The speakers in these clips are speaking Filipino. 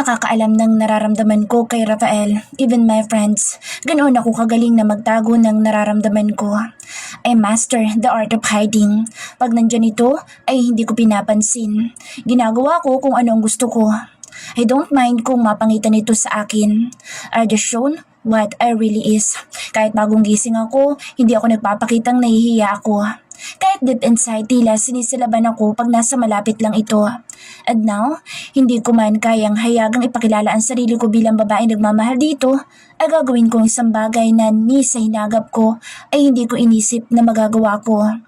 nakakaalam ng nararamdaman ko kay Rafael, even my friends. Ganoon ako kagaling na magtago ng nararamdaman ko. I master the art of hiding. Pag nandyan ito, ay hindi ko pinapansin. Ginagawa ko kung ano ang gusto ko. I don't mind kung mapangitan ito sa akin. I just shown what I really is. Kahit bagong gising ako, hindi ako nagpapakitang nahihiya ako. Kahit deep inside, tila sinisilaban ako pag nasa malapit lang ito. And now, hindi ko man kayang hayagang ipakilala ang sarili ko bilang babaeng nagmamahal dito, ay gagawin kong isang bagay na ni sa hinagap ko ay hindi ko inisip na magagawa ko.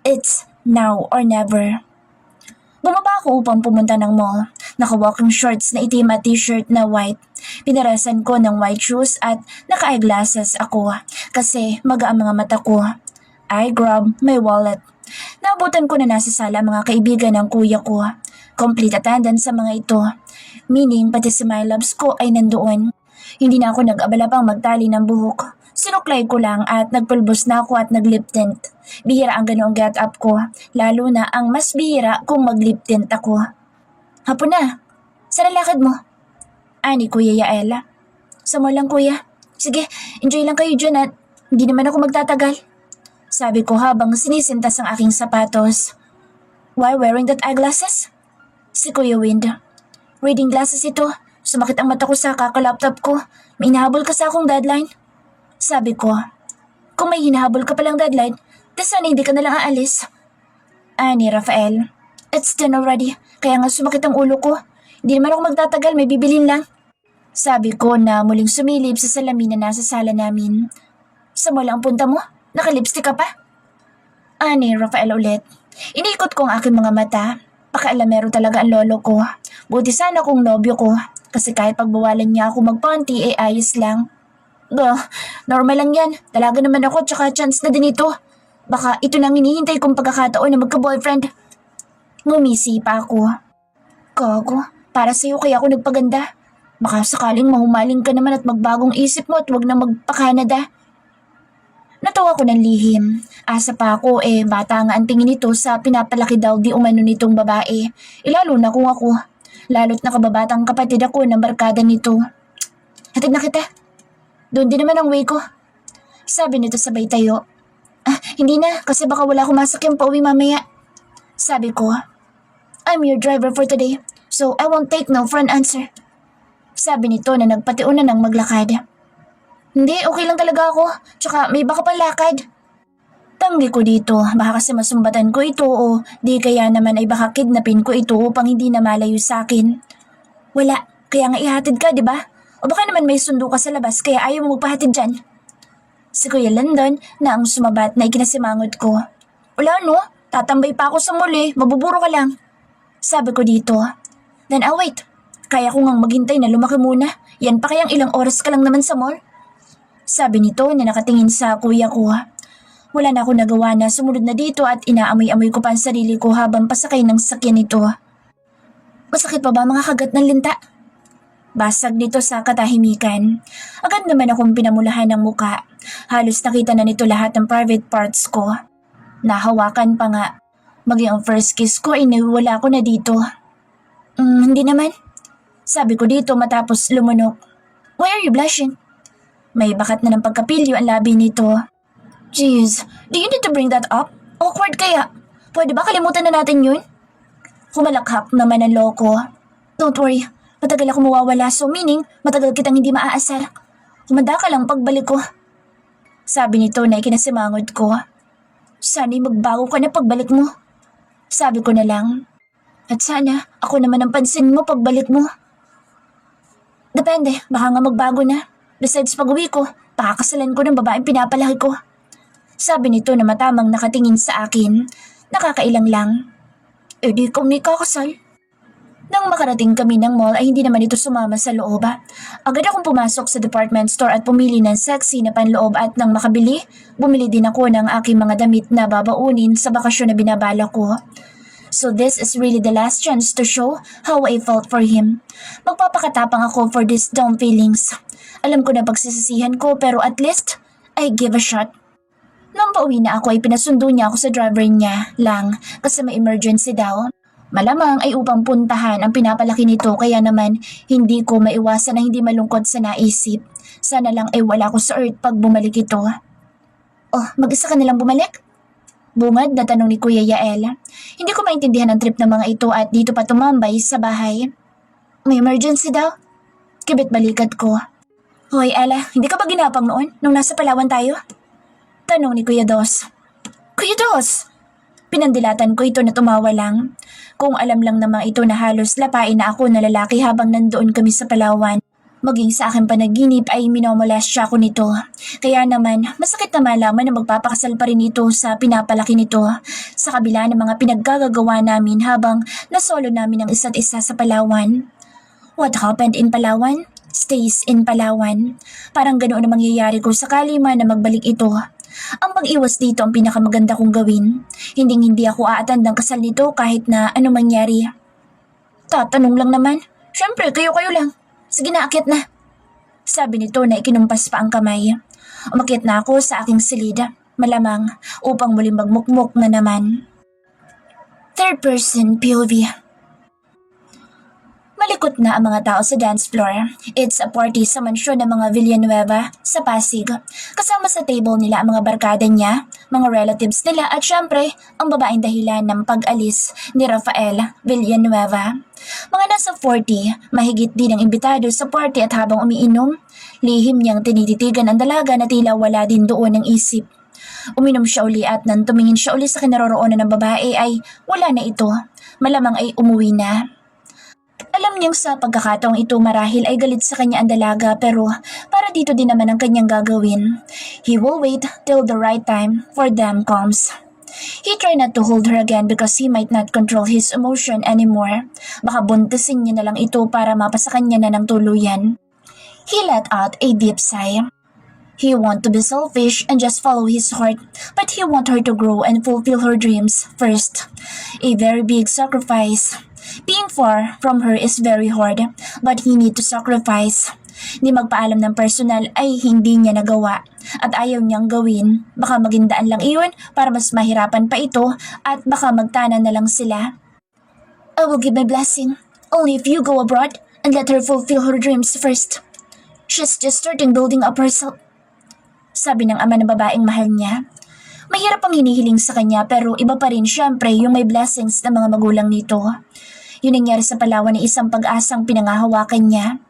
It's now or never. Bumaba ako upang pumunta ng mall. Naka-walking shorts na itim at t-shirt na white. Pinarasan ko ng white shoes at naka-eyeglasses ako kasi maga ang mga mata ko. I grabbed my wallet. Naabutan ko na nasa sala mga kaibigan ng kuya ko. Complete attendance sa mga ito. Meaning pati si my loves ko ay nandoon. Hindi na ako nag-abala pang magtali ng buhok. Sinuklay ko lang at nagpulbos na ako at nag-lip tint. Bihira ang ganoong get up ko. Lalo na ang mas bihira kung mag-lip tint ako. Hapon na. Saan ang lakad mo? Ani Kuya Yael. Sa mall lang kuya. Sige, enjoy lang kayo dyan at hindi naman ako magtatagal. Sabi ko habang sinisintas ang aking sapatos. Why wearing that eyeglasses? Si Kuya Wind. Reading glasses ito. Sumakit ang mata ko sa kaka-laptop ko. May hinahabol ka sa akong deadline. Sabi ko. Kung may hinahabol ka palang deadline, sana hindi ka nalang aalis. Ani Rafael. It's done already. Kaya nga sumakit ang ulo ko. Hindi naman ako magtatagal, may bibilin lang. Sabi ko na muling sumilip sa salamin na nasa sala namin. Sa mall ang punta mo? Naka-lipstick ka pa? Ani Rafael ulit. Inikot ko ang aking mga mata. Pakaalamero talaga ang lolo ko. Buti sana kung nobyo ko. Kasi kahit pagbawalan niya ako magpanty ay ayos lang. Normal lang yan. Dalaga naman ako tsaka chance na din ito. Baka ito nang hinihintay kong pagkakataon na magka-boyfriend. Ngumisi pa ako. Gago, para sa'yo kaya ako nagpaganda. Baka sakaling mahumaling ka naman at magbagong isip mo at wag na magpa-Canada. Natawa ko ng lihim. Asa pa ako bata nga ang tingin nito sa pinapalaki daw di umano nitong babae. Lalo na kung ako. Lalo't nakababatang kapatid ako ng barkada nito. Hatid na kita. Doon din naman ang way ko. Sabi nito sabay tayo. Hindi na kasi baka wala akong masakyan pa uwi mamaya. Sabi ko, I'm your driver for today, so I won't take no for an answer. Sabi nito na nagpatiuna ng maglakad. Hindi, okay lang talaga ako. Tsaka may baka pang lakad. Tanggi ko dito, baka kasi masumbatan ko ito o di kaya naman ay baka kidnapin ko ito upang hindi na malayo sa akin. Wala, kaya nga ihatid ka, di ba? O baka naman may sundo ka sa labas kaya ayaw mo magpahatid dyan. Si Kuya Landon na ang sumabat na ikinasimangot ko. Wala no, tatambay pa ako sa mall mabuburo ka lang. Sabi ko dito. Then wait, kaya ko ngang maghintay na lumaki muna. Yan pa kayang ilang oras ka lang naman sa mall? Sabi nito na nakatingin sa kuya ko. Wala na ako nagawa na sumunod na dito at inaamoy-amoy ko pa ang sarili ko habang pasakay ng sakyan nito. Masakit pa ba mga kagat ng linta? Basag nito sa katahimikan. Agad naman akong pinamulahan ng muka. Halos nakita na nito lahat ng private parts ko. Nahawakan pa nga. Maging ang first kiss ko ay nawala ko na dito. Hindi naman. Sabi ko dito matapos lumunok. Why are you blushing? May bakat na ng pagkapilyo ang labi nito. Jeez, do you need to bring that up? Awkward kaya. Pwede ba kalimutan na natin yun? Humalakhak naman ang loko. Don't worry, matagal ako mawawala so meaning matagal kitang hindi maaasar. Humanda ka lang pagbalik ko. Sabi nito na ikinasimangot ko. Sana'y magbago ka na pagbalik mo. Sabi ko na lang. At sana ako naman ang pansin mo pagbalik mo. Depende, baka nga magbago na. Besides pag-uwi ko, pakakasalan ko ng babaeng pinapalaki ko. Sabi nito na matamang nakatingin sa akin. Nakakailang lang. Di ikaw na ikakasal. Nang makarating kami ng mall ay hindi naman ito sumama sa loob. Agad akong pumasok sa department store at pumili ng sexy na panloob at nang makabili, bumili din ako ng aking mga damit na babaunin sa bakasyon na binabala ko. So this is really the last chance to show how I felt for him. Magpapakatapang ako for these dumb feelings. Alam ko na pagsisisihan ko pero at least I give a shot. Nang pauwi na ako ay pinasundo niya ako sa driver niya lang kasi may emergency daw. Malamang ay upang puntahan ang pinapalaki nito kaya naman hindi ko maiwasan na hindi malungkot sa naisip. Sana lang ay wala ko sa Earth pag bumalik ito. Oh, mag-isa ka nilang bumalik? Bungad na tanong ni Kuya Yael. Hindi ko maintindihan ang trip ng mga ito at dito pa tumambay sa bahay. May emergency daw? Kibit balikat ko. Hoy Ella, hindi ka ba ginapang noon nung nasa Palawan tayo? Tanong ni Kuya Dos. Kuya Dos! Pinandilatan ko ito na tumawa lang. Kung alam lang naman ito na halos lapain na ako na lalaki habang nandoon kami sa Palawan. Maging sa aking panaginip ay minomolestya ako nito. Kaya naman, masakit na malaman na magpapakasal pa rin ito sa pinapalaki nito. Sa kabila ng mga pinaggagawa namin habang nasolo namin ang isa't isa sa Palawan. What happened in Palawan? Stays in Palawan. Parang ganoon na mangyayari ko sakali man na magbalik ito. Ang pag-iwas dito ang pinakamaganda kong gawin. Hindi ako a-attend ng kasal nito kahit na ano mangyari. Tatanong lang naman. Siyempre, kayo lang. Sige na, akyat na. Sabi nito na ikinumpas pa ang kamay. Umakyat na ako sa aking silid. Malamang upang muling magmukmuk na naman. Third person POV. Malikot na ang mga tao sa dance floor. It's a party sa mansyon ng mga Villanueva sa Pasig. Kasama sa table nila ang mga barkada niya, mga relatives nila at syempre ang babaeng dahilan ng pag-alis ni Rafael Villanueva. Mga nasa 40, mahigit din ang imbitado sa party at habang umiinom, lihim niyang tinititigan ang dalaga na tila wala din doon ng isip. Uminom siya uli at nang tumingin siya uli sa kinaroroonan ng babae ay wala na ito. Malamang ay umuwi na. Alam niyang sa pagkakataong ito marahil ay galit sa kanya ang dalaga pero para dito din naman ang kanyang gagawin. He will wait till the right time for them comes. He tried not to hold her again because he might not control his emotion anymore. Baka buntisin niya na lang ito para mapasa kanya na ng tuluyan. He let out a deep sigh. He want to be selfish and just follow his heart, but he want her to grow and fulfill her dreams first. A very big sacrifice. Being far from her is very hard, but he need to sacrifice. Ni magpaalam ng personal ay hindi niya nagawa at ayaw niyang gawin. Baka maging daan lang iyon para mas mahirapan pa ito at baka magtanan na lang sila. I will give my blessing only if you go abroad and let her fulfill her dreams first. She's just starting building up herself. Sabi ng ama ng babaeng mahal niya. Mahirap ang hinihiling sa kanya pero iba pa rin syempre yung may blessings ng mga magulang nito. Yun nangyari sa Palawan ay isang pag-asang pinangahawakan niya.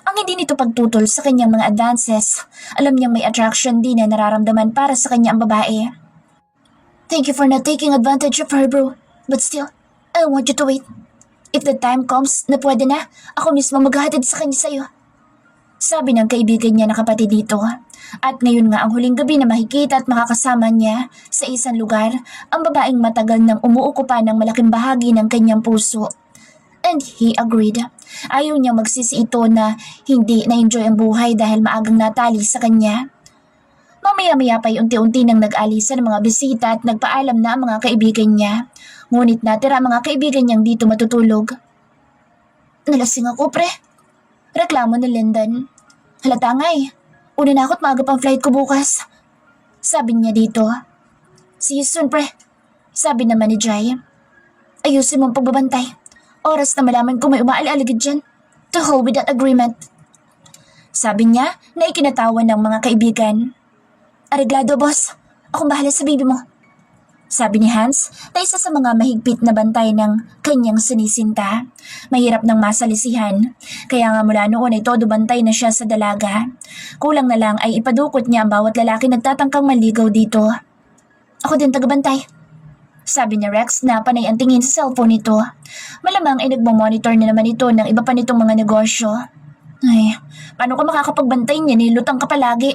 Ang hindi nito pagtutol sa kanyang mga advances, alam niyang may attraction din na nararamdaman para sa kanya ang babae. Thank you for not taking advantage of her, bro. But still, I want you to wait. If the time comes na pwede na, ako mismo maghahatid sa kanya sa'yo. Sabi ng kaibigan niya na kapatid dito. At ngayon nga ang huling gabi na makikita at makakasama niya sa isang lugar, ang babaeng matagal nang umuukupa ng malaking bahagi ng kanyang puso. And he agreed. Ayaw niyang magsisi ito na hindi na-enjoy ang buhay dahil maagang natali sa kanya. Mamaya-maya pa unti-unti nang nag-alisan ng mga bisita at nagpaalam na ang mga kaibigan niya. Ngunit natira ang mga kaibigan niyang dito matutulog. Nalasing ako, pre. Reklamo ni Lyndon. Halata nga eh. Una na ako't maaga pang flight ko bukas. Sabi niya dito. See you soon, pre. Sabi naman ni Jai. Ayusin mo ang pagbabantay. Oras na malaman kung may umaalagid dyan. To hold with that agreement. Sabi niya na ikinatawan ng mga kaibigan. Areglado, boss. Akong bahala sa baby mo. Sabi ni Hans na isa sa mga mahigpit na bantay ng kanyang sinisinta. Mahirap nang masalisihan. Kaya nga mula noon ay todo bantay na siya sa dalaga. Kulang na lang ay ipadukot niya ang bawat lalaki nagtatangkang maligaw dito. Ako din tagabantay. Sabi ni Rex na panay ang tingin sa cellphone nito. Malamang ay nagmamonitor na naman ito ng iba pa nitong mga negosyo. Ay, paano ka makakapagbantay niya? Nilutang ka palagi.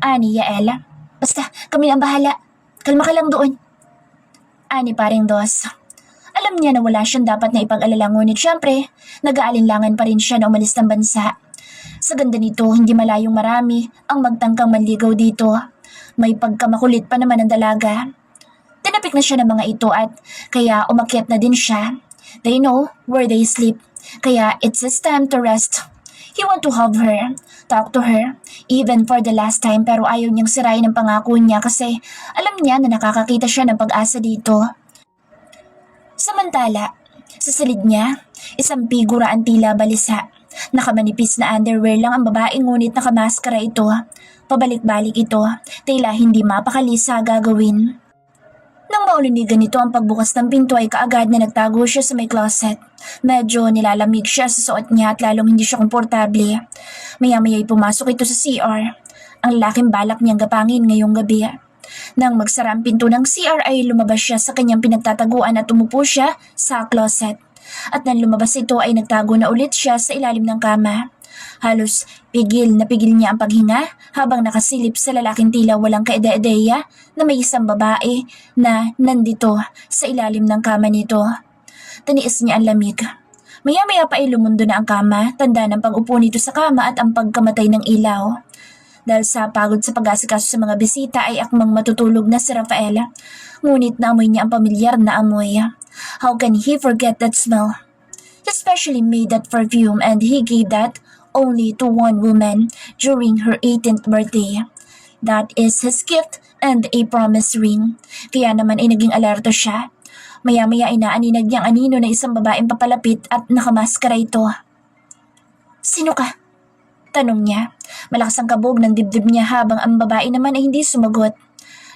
Ani, Yael. Basta, kami ang bahala. Kalma ka lang doon. Ani paring Dos. Alam niya na wala siyang dapat na ipag-alala ngunit syempre, nag-aalinlangan pa rin siya na umalis ng bansa. Sa ganda nito, hindi malayong marami ang magtangkang manligaw dito. May pagkamakulit pa naman ang dalaga. Tinapik na siya ng mga ito at kaya umakyat na din siya. They know where they sleep. Kaya it's his time to rest. He want to have her, talk to her, even for the last time pero ayaw niyang sirain ang pangako niya kasi alam niya na nakakakita siya ng pag-asa dito. Samantala, sa silid niya, isang figura ang tila balisa. Nakamanipis na underwear lang ang babae ngunit nakamaskara ito. Pabalik-balik ito, tila hindi mapakali sa gagawin. Nang maulunigan nito ang pagbukas ng pinto ay kaagad na nagtago siya sa may closet. Medyo nilalamig siya sa suot niya at lalong hindi siya komportable. Maya-maya ay pumasok ito sa CR. Ang laking balak niyang gapangin ngayong gabi. Nang magsara ang pinto ng CR ay lumabas siya sa kanyang pinagtataguan at umupo siya sa closet. At nang lumabas ito ay nagtago na ulit siya sa ilalim ng kama. Halos pigil na pigil niya ang paghinga habang nakasilip sa lalaking tila walang kaide-ideya na may isang babae na nandito sa ilalim ng kama nito. Taniis niya ang lamig. Maya-maya pa ay lumundo na ang kama, tanda ng pag-upo nito sa kama at ang pagkamatay ng ilaw. Dahil sa pagod sa pag-asikaso sa mga bisita ay akmang matutulog na si Rafael. Ngunit naamoy niya ang pamilyar na amoy. How can he forget that smell? He especially made that perfume and he gave that only to one woman during her 18th birthday. That is his gift and a promise ring. Kaya naman ay naging alerto siya. Maya-maya ay naaninag niyang anino na isang babaeng papalapit at nakamaskara ito. Sino ka? Tanong niya. Malakas ang kabog ng dibdib niya habang ang babae naman ay hindi sumagot.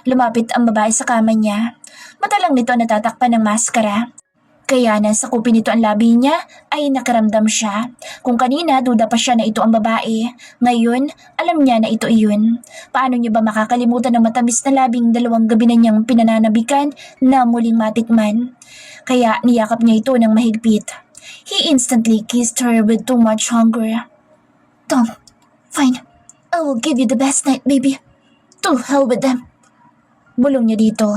Lumapit ang babae sa kama niya. Mata lang nito natatakpan ng maskara. Kaya nang sakupin nito ang labi niya ay nakaramdam siya. Kung kanina duda pa siya na ito ang babae, ngayon alam niya na ito iyon. Paano niya ba makakalimutan ng matamis na labing 2 gabi na niyang pinananabikan na muling matikman? Kaya niyakap niya ito ng mahigpit. He instantly kissed her with too much hunger. Tom, fine. I will give you the best night, baby. To hell with them. Bulong niya dito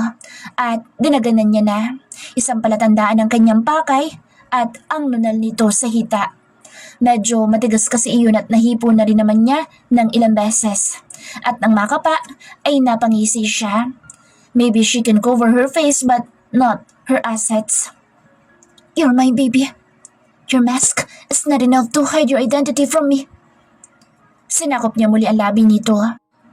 at dinaganan niya na. Isang palatandaan ng kanyang pakay at ang nunal nito sa hita. Medyo matigas kasi iyon at nahipo na rin naman niya ng ilang beses. At nang makapa ay napangisi siya. Maybe she can cover her face but not her assets. You're my baby. Your mask is not enough to hide your identity from me. Sinakop niya muli ang labi nito.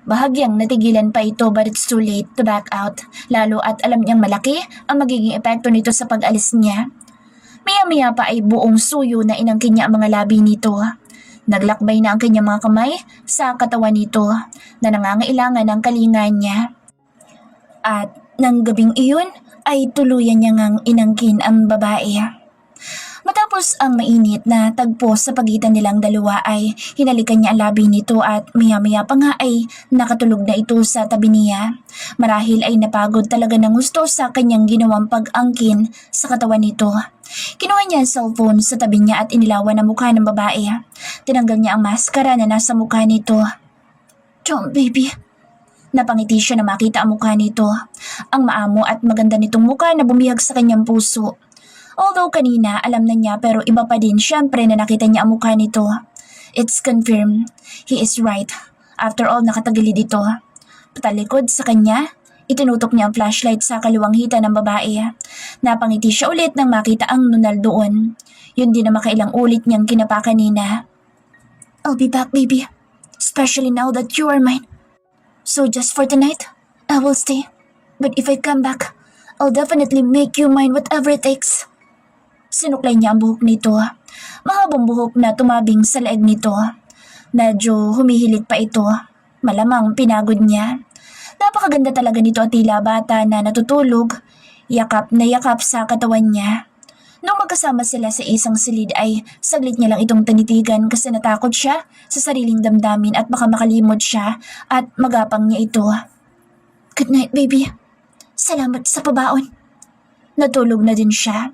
Bahagyang natigilan pa ito but it's too late to back out, lalo at alam niyang malaki ang magiging epekto nito sa pag-alis niya. Maya-maya pa ay buong suyo na inangkin niya ang mga labi nito. Naglakbay na ang kanyang mga kamay sa katawan nito na nangangailangan ng kalingan niya. At nang gabing iyon ay tuluyan niya ngang inangkin ang babae. Matapos ang mainit na tagpo sa pagitan nilang dalawa ay hinalikan niya ang labi nito at maya-maya pa nga ay nakatulog na ito sa tabi niya. Marahil ay napagod talaga ng gusto sa kanyang ginawang pag-angkin sa katawan nito. Kinuha niya ang cellphone sa tabi niya at inilawan ang mukha ng babae. Tinanggal niya ang maskara na nasa mukha nito. Tom, baby. Napangiti siya na makita ang mukha nito. Ang maamo at maganda nitong mukha na bumihag sa kanyang puso. Although kanina alam na niya pero iba pa din syempre na nakita niya ang mukha nito. It's confirmed. He is right. After all, nakatagilid ito. Patalikod sa kanya, itinutok niya ang flashlight sa kaliwang hita ng babae. Napangiti siya ulit nang makita ang nunal doon. Yun din na makailang ulit niyang kinapa kanina. I'll be back, baby. Especially now that you are mine. So just for tonight, I will stay. But if I come back, I'll definitely make you mine whatever it takes. Sinuklay niya ang buhok nito. Mahabang buhok na tumabing sa leeg nito. Medyo humihilig pa ito. Malamang pinagod niya. Napakaganda talaga nito at tila bata na natutulog. Yakap na yakap sa katawan niya. Nung magkasama sila sa isang silid ay saglit niya lang itong tinitigan kasi natakot siya sa sariling damdamin at baka makalimot siya at magapang niya ito. Good night, baby. Salamat sa pabaon. Natulog na din siya.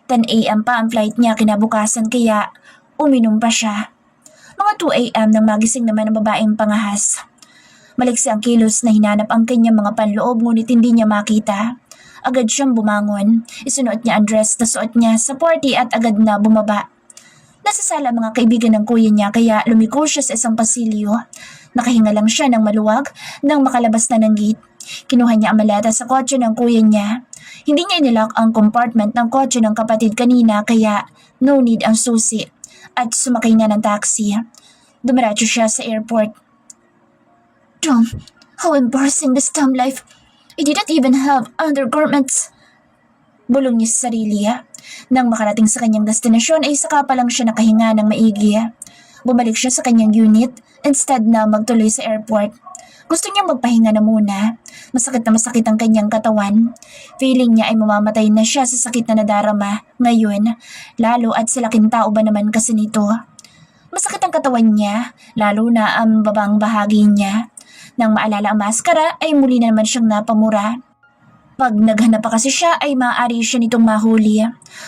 10 a.m. pa ang flight niya kinabukasan kaya uminom pa siya. Mga 2 a.m. nang magising naman ang babaeng pangahas. Maliksi ang kilos na hinanap ang kanyang mga panloob ngunit hindi niya makita. Agad siyang bumangon. Isunuot niya ang dress na suot niya sa party at agad na bumaba. Nasa sala mga kaibigan ng kuya niya kaya lumiko siya sa isang pasilyo. Nakahinga lang siya ng maluwag nang makalabas na ng gate. Kinuha niya ang maleta sa kotse ng kuya niya. Hindi niya inilock ang compartment ng kotse ng kapatid kanina kaya no need ang susi at sumakay na ng taxi. Dumiretso siya sa airport. Tom, how embarrassing this dumb life. I didn't even have undergarments. Bulong niya sa sarili. Nang makarating sa kanyang destinasyon ay saka pa lang siya nakahinga ng maigi. Bumalik siya sa kanyang unit instead na magtuloy sa airport. Gusto niyang magpahinga na muna. Masakit na masakit ang kanyang katawan. Feeling niya ay mamamatay na siya sa sakit na nadarama ngayon, lalo at sa laking tao ba naman kasi nito. Masakit ang katawan niya, lalo na ang babang bahagi niya. Nang maalala ang maskara ay muli na naman siyang napamura. Pag naghanap pa kasi siya ay maaari siya nitong mahuli.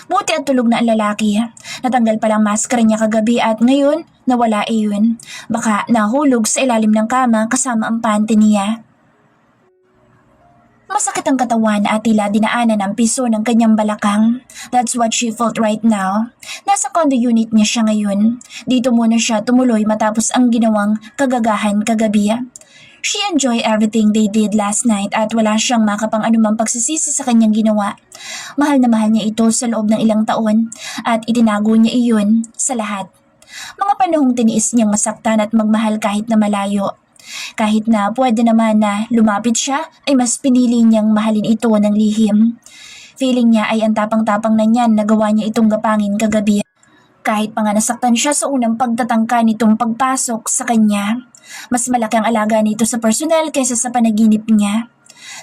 Buti at tulog na ang lalaki. Natanggal pa lang maskara niya kagabi at ngayon nawala iyon. Baka nahulog sa ilalim ng kama kasama ang panty niya. Masakit ang katawan at tila dinaanan ang piso ng kanyang balakang. That's what she felt right now. Nasa condo unit niya siya ngayon. Dito muna siya tumuloy matapos ang ginawang kagagahan kagabi. She enjoyed everything they did last night at wala siyang makapang anumang pagsisisi sa kanyang ginawa. Mahal na mahal niya ito sa loob ng ilang taon at itinago niya iyon sa lahat. Mga panahong tiniis niyang masaktan at magmahal kahit na malayo. Kahit na pwede naman na lumapit siya ay mas pinili niyang mahalin ito ng lihim. Feeling niya ay ang tapang-tapang na niyan na gawa niya itong gapangin kagabi. Kahit pa nga nasaktan siya sa unang pagtatangka nitong pagpasok sa kanya. Mas malaki ang alaga nito sa personal kaysa sa panaginip niya.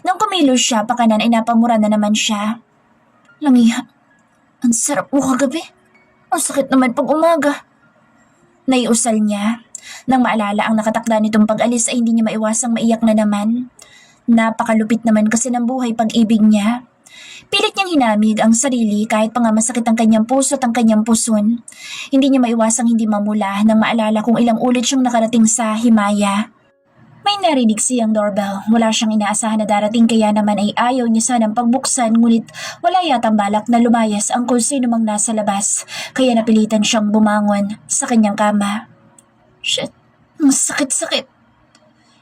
Nang kumilos siya, pakanan ay napamura na naman siya. Langiha, ang sarap mo kagabi. Ang sakit naman pag umaga. Naiusal niya. Nang maalala ang nakatakda nitong pag-alis ay hindi niya maiwasang maiyak na naman. Napakalupit naman kasi ng buhay pag-ibig niya. Pilit niyang hinamig ang sarili kahit pa nga masakit ang kanyang puso at ang kanyang puson. Hindi niya maiwasang hindi mamula nang maalala kung ilang ulit siyang nakarating sa himaya. May narinig siyang doorbell. Wala siyang inaasahan na darating kaya naman ay ayaw niya sanang pagbuksan ngunit wala yatang balak na lumayas ang kung sino mang nasa labas. Kaya napilitan siyang bumangon sa kanyang kama. Shit, ang sakit-sakit.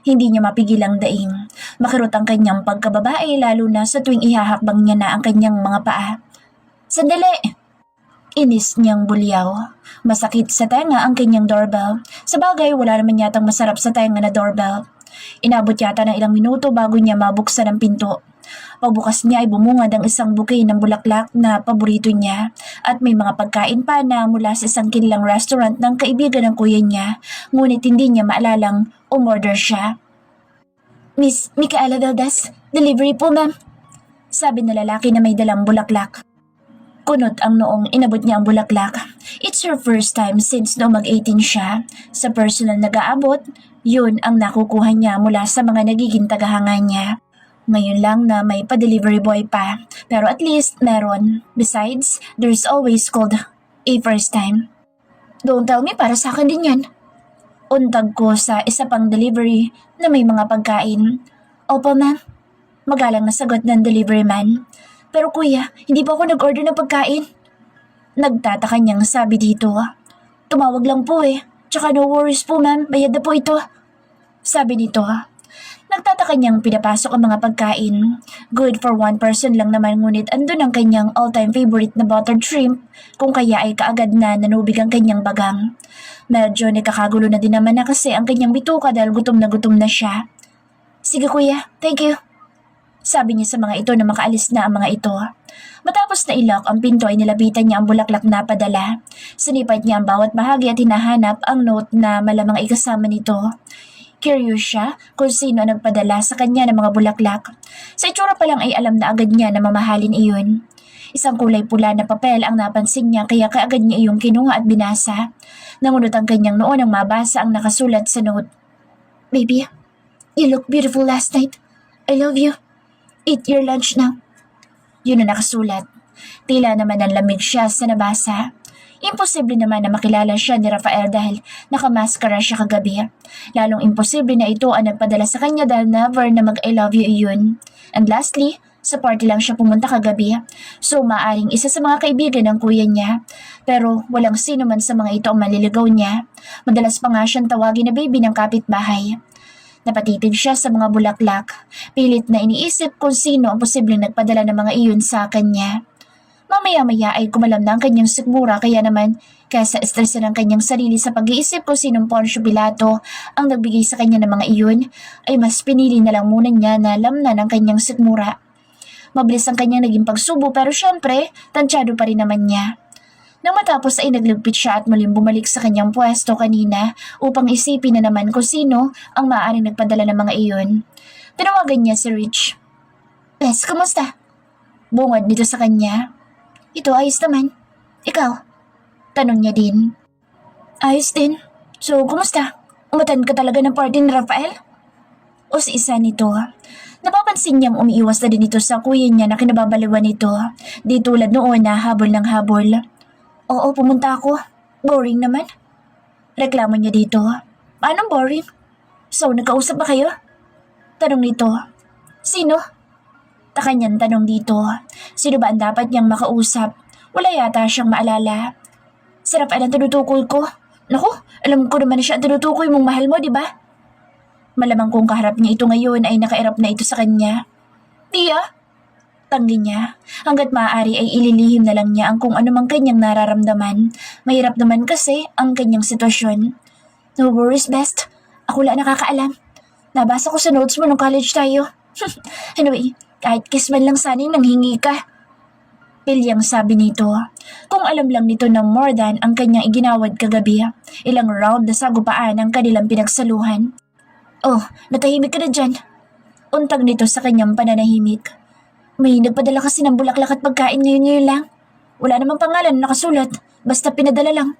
Hindi niya mapigil ang daing. Makirot ang kanyang pagkababae lalo na sa tuwing ihahakbang niya na ang kanyang mga paa. Sandali! Inis niyang bulyaw. Masakit sa tenga ang kanyang doorbell. Sa bagay, wala naman yatang masarap sa tenga na doorbell. Inabot yata ng ilang minuto bago niya mabuksan ang pinto. Pagbukas niya ay bumungad ang isang bouquet ng bulaklak na paborito niya at may mga pagkain pa na mula sa isang kilalang restaurant ng kaibigan ng kuya niya, ngunit hindi niya maalalang umorder siya. Miss Micaela Valdez, delivery po ma'am. Sabi na lalaki na may dalang bulaklak. Kunot ang noong inabot niya ang bulaklak. It's her first time since noong mag-18 siya. Sa personal nag-aabot, yun ang nakukuha niya mula sa mga nagiging tagahanga niya. Ngayon lang na may pa-delivery boy pa, pero at least meron. Besides, there's always called a first time. Don't tell me, para sa akin din yan. Untag ko sa isa pang delivery na may mga pagkain. Opo ma'am, magalang na sagot ng delivery man. Pero kuya, hindi pa ako nag-order ng pagkain. Nagtataka niyang sabi dito. Tumawag lang po eh, tsaka no worries po ma'am, bayad na po ito. Sabi nito. Nagtataka niyang pinapasok ang mga pagkain. Good for one person lang naman ngunit andun ang kanyang all-time favorite na buttered shrimp kung kaya ay kaagad na nanubig ang kanyang bagang. Medyo nakakagulo na din naman na kasi ang kanyang bituka dahil gutom na siya. Sige kuya, thank you. Sabi niya sa mga ito na makaalis na ang mga ito. Matapos na ilok ang pinto ay nilapitan niya ang bulaklak na padala. Sinipat niya ang bawat bahagi at hinahanap ang note na malamang ay kasama nito. Curious siya kung sino ang nagpadala sa kanya ng mga bulaklak. Sa itsura pa lang ay alam na agad niya na mamahalin iyon. Isang kulay pula na papel ang napansin niya kaya kaagad niya iyong kinuha at binasa. Nangunot ang kanyang noo nang mabasa ang nakasulat sa note. Baby, you look beautiful last night. I love you. Eat your lunch now. Yun ang nakasulat. Tila naman ang lamig siya sa nabasa. Imposible naman na makilala siya ni Rafael dahil nakamaskara siya kagabi. Lalong imposible na ito ang nagpadala sa kanya dahil never na mag-I love you iyon. And lastly, sa party lang siya pumunta kagabi. So maaring isa sa mga kaibigan ng kuya niya. Pero walang sino man sa mga ito ang maliligaw niya. Madalas pa nga siyang tawagin na baby ng kapitbahay. Napatitig siya sa mga bulaklak. Pilit na iniisip kung sino ang posibleng nagpadala ng mga iyon sa kanya. Mamaya-maya ay kumalam na ang kanyang sikmura kaya naman kaysa estresan ng kanyang sarili sa pag-iisip kung sinong Poncio Pilato ang nagbigay sa kanya ng mga iyon, ay mas pinili na lang muna niya na lamnan ang kanyang sikmura. Mabilis ang kanyang naging pagsubo pero syempre, tansyado pa rin naman niya. Nang matapos ay nagligpit siya at muling bumalik sa kanyang pwesto kanina upang isipin na naman kung sino ang maaaring nagpadala ng mga iyon. Tinawagan niya si Rich. Bes, kumusta? Bungad nito sa kanya. Ito, ayos naman. Ikaw? Tanong niya din. Ayos din. So, kumusta? Umatan ka talaga ng party ni Rafael? O si isa nito. Napapansin niyang umiiwas na din ito sa kuya niya na kinababaliwan nito. Di tulad noon na habol ng habol. Oo, pumunta ako. Boring naman. Reklamo niya dito. Anong boring? So, nagkausap ba kayo? Tanong nito. Sino? Taka niyang tanong dito. Sino ba ang dapat niyang makausap? Wala yata siyang maalala. Si Rafael ang tinutukoy ko. Naku, alam ko naman na siya ang tinutukoy mong mahal mo, di ba? Malamang kung kaharap niya ito ngayon ay nakairap na ito sa kanya. Tia? Tanggi niya. Hanggat maaari ay ililihim na lang niya ang kung ano mang kanyang nararamdaman. Mahirap naman kasi ang kanyang sitwasyon. No worries, best. Ako lang nakakaalam. Nabasa ko sa notes mo nung college tayo. Anyway, kahit kiss man lang sana nang hingi ka. Pilyang sabi nito. Kung alam lang nito ng more than ang kanyang iginawad kagabi. Ilang round na sagupaan ang kanilang pinagsaluhan. Oh, natahimik ka na dyan. Untag nito sa kanyang pananahimik. May nagpadala kasi ng bulaklak at pagkain ngayon lang. Wala namang pangalan na nakasulat, basta pinadala lang.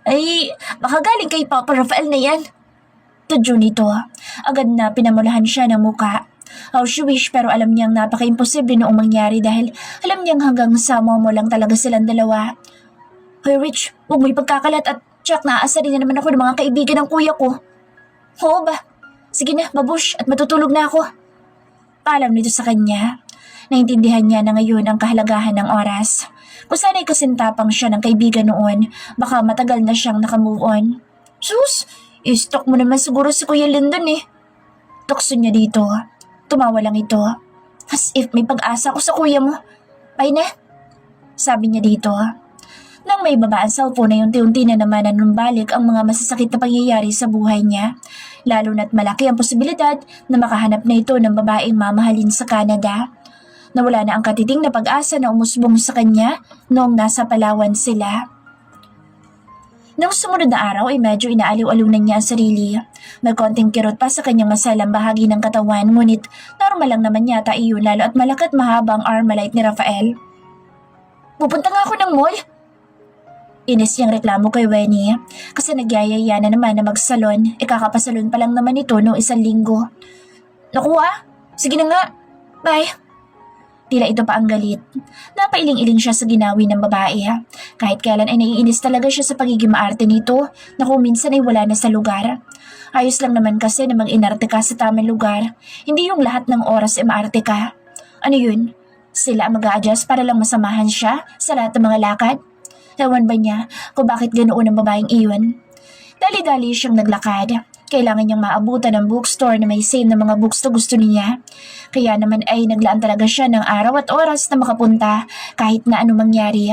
Ay, baka galing kay Papa Rafael na yan. Tudyo nito. Agad na pinamulahan siya ng muka. How she wish pero alam niyang napaka-imposible noong mangyari dahil alam niyang hanggang sa mo lang talaga silang dalawa. Hoy Rich, huwag mo ipagkakalat at tsak naaasarin na naman ako ng mga kaibigan ng kuya ko. Oo ba? Sige na, babush at matutulog na ako. Paalam nito sa kanya. Naintindihan niya na ngayon ang kahalagahan ng oras. Kung sana'y kasintapang siya ng kaibigan noon, baka matagal na siyang nakamove on. Sus, i-stalk mo naman siguro si Kuya Lyndon eh. Tukso niya dito. Tumawa lang ito. As if may pag-asa ko sa kuya mo. Bye na. Sabi niya dito. Nang may baba ang cellphone ay unti-unti na naman nanumbalik ang mga masasakit na pangyayari sa buhay niya. Lalo na't malaki ang posibilidad na makahanap na ito ng babaeng mamahalin sa Canada. Nawala na ang katiting na pag-asa na umusbong sa kanya noong nasa Palawan sila. Noong sumunod na araw ay medyo inaaliw-aliw na niya ang sarili. May konting kirot pa sa kanyang masalang bahagi ng katawan ngunit normal lang naman yata iyon lalo at malakat mahabang Armalite ni Rafael. Pupunta nga ako ng mall. Inis niyang reklamo kay Wenny kasi nagyayaya na naman na magsalon. Ikakapasalon pa lang naman ito noong 1 linggo. Naku sige na nga. Bye. Tila ito pa ang galit. Napailing-iling siya sa ginawi ng babae. Kahit kailan ay naiinis talaga siya sa pagiging maarte nito na kung minsan ay wala na sa lugar. Ayos lang naman kasi na mag-inarte ka sa tamang lugar. Hindi yung lahat ng oras ay maarte ka. Ano yun? Sila ang mag-a-adjust para lang masamahan siya sa lahat ng mga lakad? Ewan ba niya kung bakit ganoon ang babaeng iyon? Dali-dali siyang naglakad. Kailangan niyang maabutan ng bookstore na may sale ng mga books na gusto niya. Kaya naman ay naglaan talaga siya ng araw at oras na makapunta kahit na anong mangyari.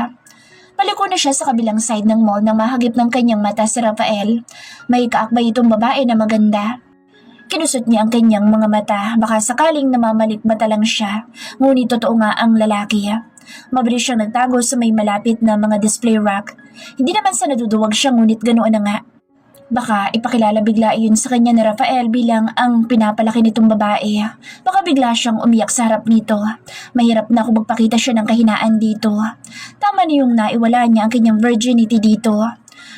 Paliko na siya sa kabilang side ng mall nang mahagip ng kanyang mata si Rafael. May kaakbay itong babae na maganda. Kinusot niya ang kanyang mga mata, baka sakaling namamalikmata lang siya. Ngunit totoo nga ang lalaki. Mabilis siyang nagtago sa may malapit na mga display rack. Hindi naman sa naduduwag siya ngunit ganoon na nga. Baka ipakilala bigla iyon sa kanya ni Rafael bilang ang pinapalaki nitong babae. Baka bigla siyang umiyak sa harap nito. Mahirap na kung magpakita siya ng kahinaan dito. Tama na yung naiwala niya ang kanyang virginity dito.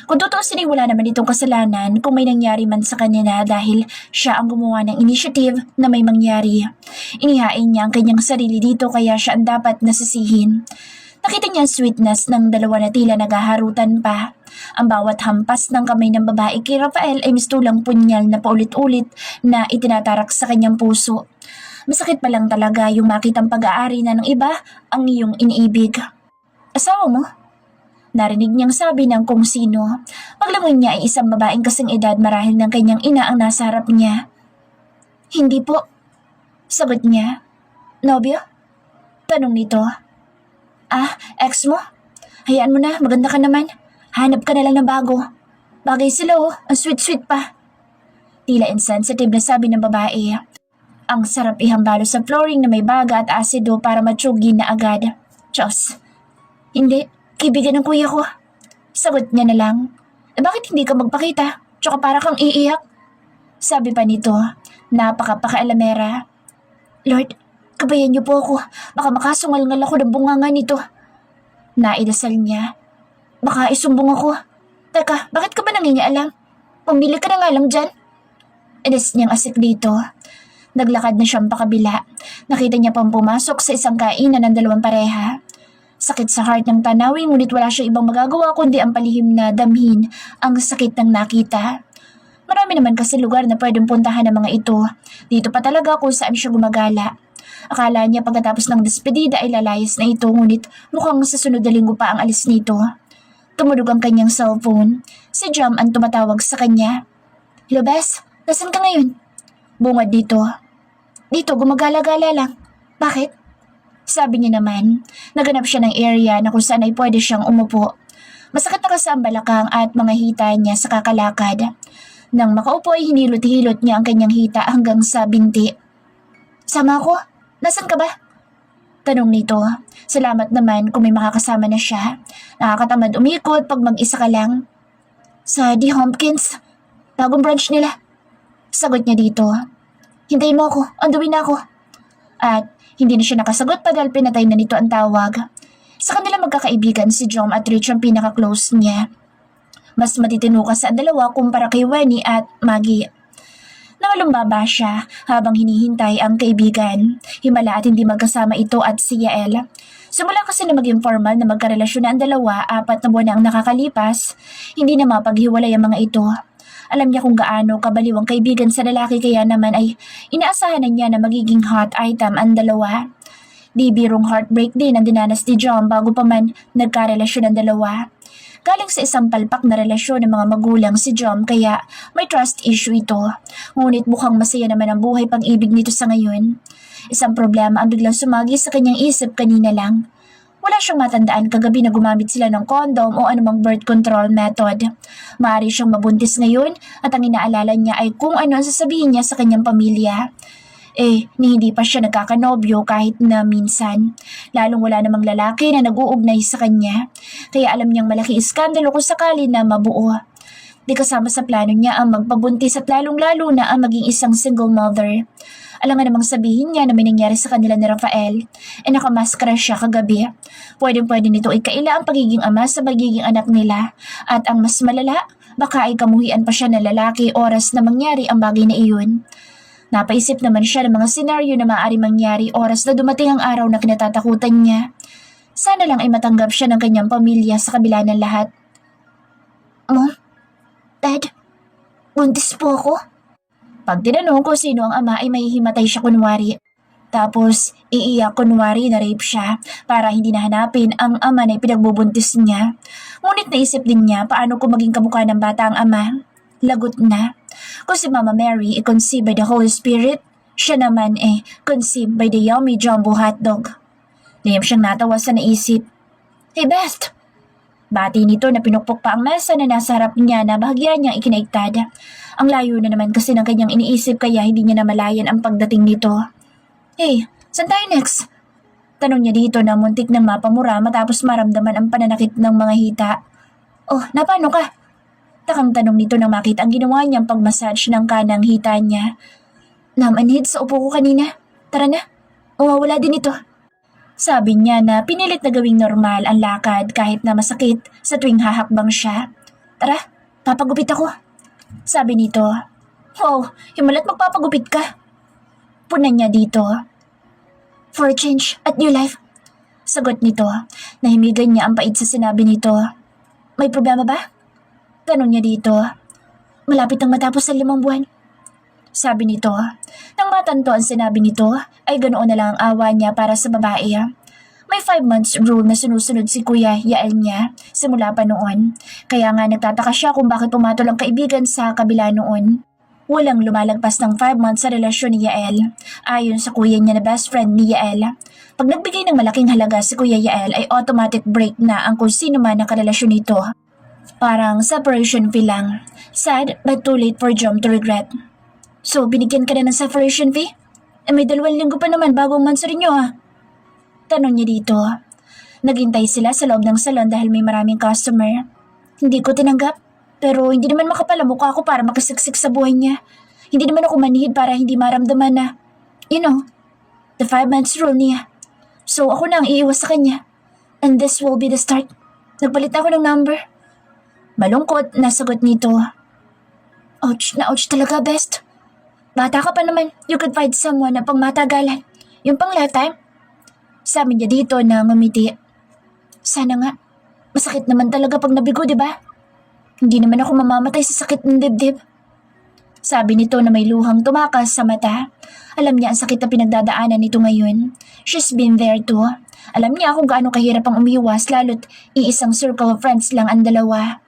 Kung tutuusin ay wala naman itong kasalanan kung may nangyari man sa kanya dahil siya ang gumawa ng initiative na may mangyari. Inihain niya ang kanyang sarili dito kaya siya ang dapat nasisihin. Nakita niya ang sweetness ng dalawa na tila naghaharutan pa. Ang bawat hampas ng kamay ng babae kay Rafael ay mistulang punyal na paulit-ulit na itinatarak sa kanyang puso. Masakit pa lang talaga yung makitang pag-aari na ng iba ang iyong iniibig. Asawa mo? Narinig niyang sabi ng kung sino. Paglangoy niya ay isang babaeng kasing edad marahil ng kanyang ina ang nasa harap niya. Hindi po. Sagot niya. Nobyo? Tanong nito. Ex mo? Hayaan mo na, maganda ka naman. Hanap ka na lang ng bago. Bagay sila ang sweet-sweet pa. Tila insensitive na sabi ng babae. Ang sarap ihambalo sa flooring na may baga at asido para matsugi na agad. Diyos. Hindi, kaibigan ng kuya ko. Sagot niya na lang. Bakit hindi ka magpakita? Tsaka para kang iiyak. Sabi pa nito, napaka-pakaalamera. Lord, kabayan niyo po ako. Baka makasungal-ngal ako ng bunganga nito. Naidasal niya. Baka isumbong ako. Teka, bakit ka ba nangingialam? Pumili ka na nga lang dyan. Inis niyang asik dito. Naglakad na siyang pakabila. Nakita niya pang pumasok sa isang kainan ng dalawang pareha. Sakit sa heart ng Tanawi ngunit wala siya ibang magagawa kundi ang palihim na damhin ang sakit ng nakita. Marami naman kasi lugar na pwedeng puntahan ng mga ito. Dito pa talaga kung saan siya gumagala. Akala niya pagkatapos ng despedida ay lalayas na ito ngunit mukhang sa sunod na linggo pa ang alis nito. Tumunog ang kanyang cellphone. Si Jam ang tumatawag sa kanya. Hello Bes, nasan ka ngayon? Bungad dito. Dito, gumagala-gala lang. Bakit? Sabi niya naman, naganap siya ng area na kung saan ay pwede siyang umupo. Masakit na kasi ang balakang at mga hita niya sa kakalakad. Nang makaupo ay hinilot-hilot niya ang kanyang hita hanggang sa binti. Sama ako? Nasaan ka ba? Tanong nito. Salamat naman kung may makakasama na siya. Nakakatamad umikot pag mag-isa ka lang. Sa D. Hopkins, bagong branch nila. Sagot niya dito. Hintayin mo ako, anduin na ako. At hindi na siya nakasagot pa dahil pinatay na nito ang tawag. Sa kanila magkakaibigan si Jom at Rich ang pinaka-close niya. Mas matitino ka sa dalawa kumpara kay Wenny at Maggie. Nawalumbaba siya habang hinihintay ang kaibigan. Himala at hindi magkasama ito at si Yael. Simula kasi na maging formal na magkarelasyon na ang dalawa, 4 na buwan na ang nakakalipas, hindi na mapaghiwalay ang mga ito. Alam niya kung gaano kabaliw ang kaibigan sa lalaki kaya naman ay inaasahan na niya na magiging hot item ang dalawa. Di birong heartbreak din ang dinanas ni John bago pa man nagkarelasyon ang dalawa. Galing sa isang palpak na relasyon ng mga magulang si John kaya may trust issue ito. Ngunit mukhang masaya naman ang buhay pag-ibig nito sa ngayon. Isang problema ang biglang sumagi sa kanyang isip kanina lang. Wala siyang matandaan kagabi na gumamit sila ng condom o anumang birth control method. Maaari siyang mabuntis ngayon at ang inaalala niya ay kung ano ang sasabihin niya sa kanyang pamilya. Ni hindi pa siya nagkakanobyo kahit na minsan. Lalong wala namang lalaki na nag-uugnay sa kanya. Kaya alam niyang malaki iskandalo kung sakali na mabuo. Di kasama sa plano niya ang magpabuntis at lalong-lalo na ang maging isang single mother. Alam nga namang sabihin niya na may nangyari sa kanila ni Rafael. Nakamaskara siya kagabi. Pwedeng-pwede nito ikaila ang pagiging ama sa magiging anak nila. At ang mas malala, baka ay kamuhian pa siya na lalaki oras na mangyari ang bagay na iyon. Napaisip naman siya ng mga senaryo na maaari mangyari oras na dumating ang araw na kinatatakutan niya. Sana lang ay matanggap siya ng kanyang pamilya sa kabila ng lahat. Mom? Dad? Buntis po ako? Pag tinanong kung sino ang ama ay mahihimatay siya kunwari. Tapos iiyak kunwari na rape siya para hindi nahanapin ang ama na ipinagbubuntis niya. Ngunit naisip din niya paano kung maging kamukha ng bata ang ama. Lagot na. Kung si Mama Mary conceived by the Holy Spirit, siya naman conceived by the yummy jumbo hotdog. Liyam siyang natawa sa naisip. Hey Best! Bati nito na pinukpok pa ang mesa na nasa harap niya na bahagya niyang ikinaigtad. Ang layo na naman kasi ng kanyang iniisip kaya hindi niya namalayan ang pagdating nito. Hey, saan tayo next? Tanong niya dito na muntik ng mapamura matapos maramdaman ang pananakit ng mga hita. Oh, napano ka? Takang tanong nito nang makita ang ginawa niyang pagmassage ng kanang hita niya. Namanhid sa upo ko kanina. Tara na, mawawala din ito. Sabi niya na pinilit na gawing normal ang lakad kahit na masakit sa tuwing hahakbang siya. Tara, papagupit ako. Sabi nito. Wow, himala't magpapagupit ka. Punan niya dito. For a change at new life. Sagot nito. Nahimigan niya ang pait sa sinabi nito. May problema ba? Tanong niya dito. Malapit nang matapos sa 5 buwan. Sabi nito. Nang matanto ang sinabi nito, ay ganoon na lang ang awa niya para sa babae. May 5 months rule na sinusunod si Kuya Yael niya simula pa noon. Kaya nga nagtataka siya kung bakit pumatol ang kaibigan sa kabila noon. Walang lumalagpas ng 5 months sa relasyon ni Yael. Ayon sa kuya niya na best friend ni Yael, pag nagbigay ng malaking halaga si Kuya Yael ay automatic break na ang kung sino man na karelasyon nito. Parang separation fee lang. Sad but too late for Jom to regret. So binigyan ka na ng separation fee? May 2 linggo pa naman bago ang mansuri niyo Tanong niya dito. Naghintay sila sa loob ng salon dahil may maraming customer. Hindi ko tinanggap, pero hindi naman makapal ang mukha ko para makasiksik sa buhay niya. Hindi naman ako manhid para hindi maramdaman na, the 5 months rule niya. So ako na ang iiwas sa kanya. And this will be the start. Nagpalit ako ng number. Malungkot na sagot nito. Ouch na ouch talaga, best. Bata ka pa naman, you could find someone na pang matagalan. Yung pang lifetime. Sabi niya dito na ngumiti. Sana nga. Masakit naman talaga pag nabigo, di ba? Hindi naman ako mamamatay sa sakit ng dibdib. Sabi nito na may luhang tumakas sa mata. Alam niya ang sakit na pinagdadaanan nito ngayon. She's been there too. Alam niya kung gaano kahirap ang umiwas lalo't iisang circle of friends lang ang dalawa.